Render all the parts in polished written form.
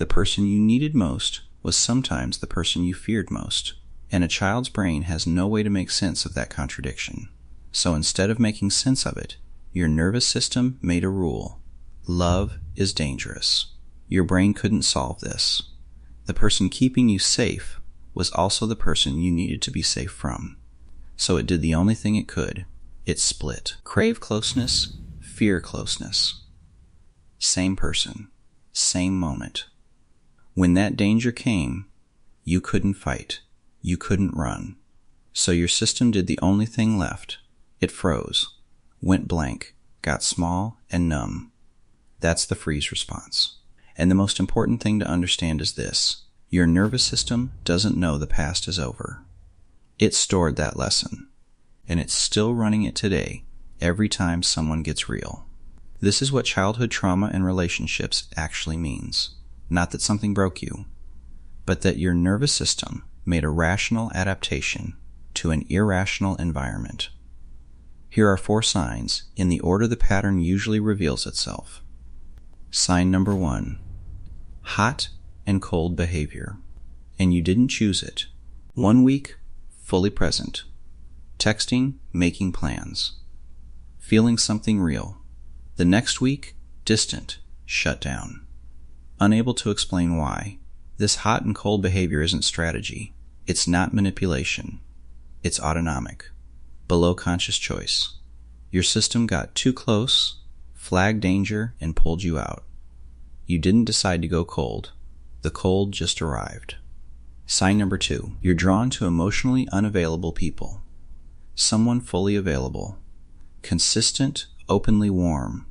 The person you needed most was sometimes the person you feared most, and a child's brain has no way to make sense of that contradiction. So instead of making sense of it, your nervous system made a rule. Love is dangerous. Your brain couldn't solve this. The person keeping you safe was also the person you needed to be safe from. So it did the only thing it could. It split. Crave closeness, fear closeness. Same person, same moment. When that danger came, you couldn't fight. You couldn't run. So your system did the only thing left. It froze, went blank, got small and numb. That's the freeze response. And the most important thing to understand is this. Your nervous system doesn't know the past is over. It stored that lesson, and it's still running it today every time someone gets real. This is what childhood trauma and relationships actually means. Not that something broke you, but that your nervous system made a rational adaptation to an irrational environment. Here are 4 signs in the order the pattern usually reveals itself. Sign number 1. Hot and cold behavior. And you didn't choose it. 1 week, fully present. Texting, making plans. Feeling something real. The next week, distant, shut down. Unable to explain why. This hot and cold behavior isn't strategy. It's not manipulation. It's autonomic. Below conscious choice. Your system got too close, flagged danger, and pulled you out. You didn't decide to go cold. The cold just arrived. Sign number 2. You're drawn to emotionally unavailable people. Someone fully available. Consistent, openly warm.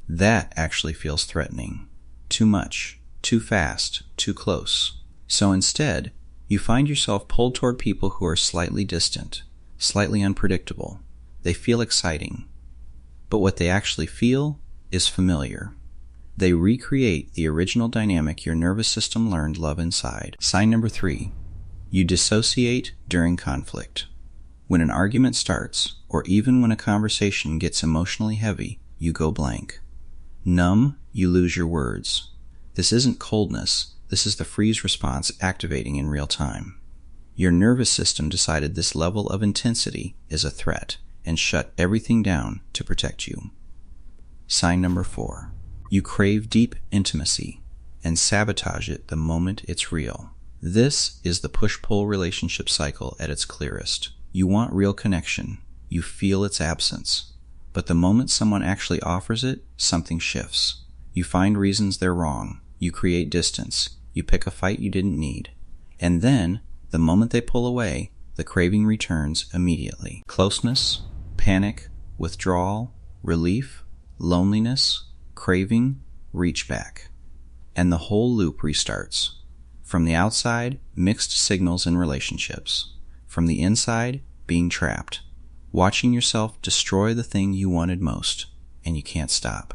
That actually feels threatening. Too much, too fast, too close. So instead, you find yourself pulled toward people who are slightly distant, slightly unpredictable. They feel exciting. But what they actually feel is familiar. They recreate the original dynamic your nervous system learned love inside. Sign number 3. You dissociate during conflict. When an argument starts, or even when a conversation gets emotionally heavy, you go blank. Numb, you lose your words. This isn't coldness. This is the freeze response activating in real time. Your nervous system decided this level of intensity is a threat and shut everything down to protect you. Sign number 4. You crave deep intimacy and sabotage it the moment it's real. This is the push-pull relationship cycle at its clearest. You want real connection. You feel its absence. But the moment someone actually offers it, something shifts. You find reasons they're wrong. You create distance. You pick a fight you didn't need. And then, the moment they pull away, the craving returns immediately. Closeness, panic, withdrawal, relief, loneliness, craving, reach back. And the whole loop restarts. From the outside, mixed signals in relationships. From the inside, being trapped. Watching yourself destroy the thing you wanted most, and you can't stop.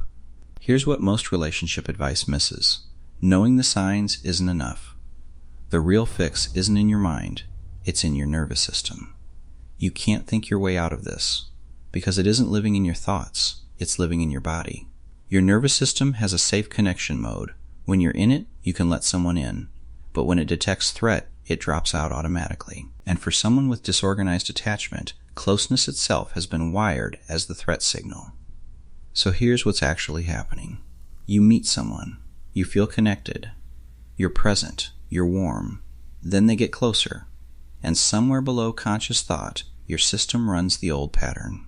Here's what most relationship advice misses. Knowing the signs isn't enough. The real fix isn't in your mind, it's in your nervous system. You can't think your way out of this, because it isn't living in your thoughts, it's living in your body. Your nervous system has a safe connection mode. When you're in it, you can let someone in, but when it detects threat, it drops out automatically. And for someone with disorganized attachment, closeness itself has been wired as the threat signal. So here's what's actually happening. You meet someone. You feel connected. You're present. You're warm. Then they get closer. And somewhere below conscious thought, your system runs the old pattern.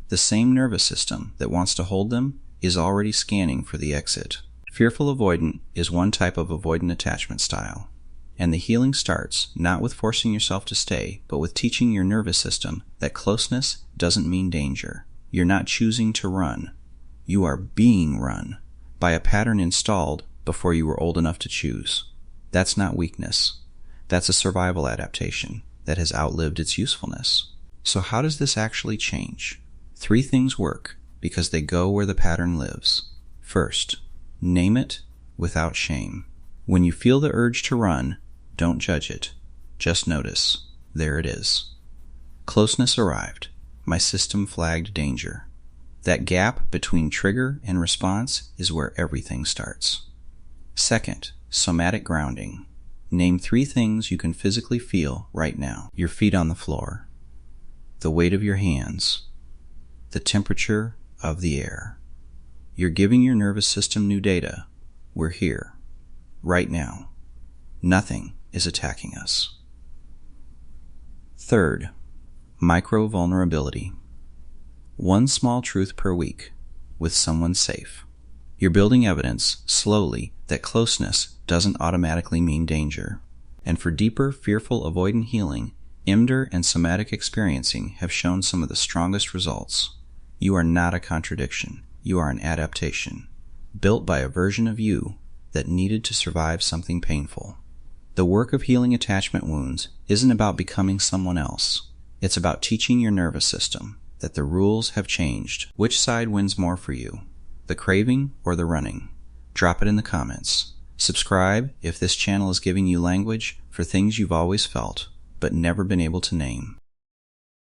The same nervous system that wants to hold them is already scanning for the exit. Fearful avoidant is one type of avoidant attachment style. And the healing starts not with forcing yourself to stay, but with teaching your nervous system that closeness doesn't mean danger. You're not choosing to run. You are being run by a pattern installed before you were old enough to choose. That's not weakness. That's a survival adaptation that has outlived its usefulness. So how does this actually change? 3 things work because they go where the pattern lives. First, name it without shame. When you feel the urge to run, don't judge it. Just notice. There it is. Closeness arrived. My system flagged danger. That gap between trigger and response is where everything starts. Second, Somatic grounding. Name 3 things you can physically feel right now. Your feet on the floor, the weight of your hands, the temperature of the air. You're giving your nervous system new data. We're here, right now. Nothing is attacking us. Third, micro-vulnerability. 1 small truth per week with someone safe. You're building evidence, slowly, that closeness doesn't automatically mean danger. And for deeper, fearful, avoidant healing, EMDR and somatic experiencing have shown some of the strongest results. You are not a contradiction. You are an adaptation, built by a version of you that needed to survive something painful. The work of healing attachment wounds isn't about becoming someone else. It's about teaching your nervous system that the rules have changed. Which side wins more for you? The craving or the running? Drop it in the comments. Subscribe if this channel is giving you language for things you've always felt but never been able to name.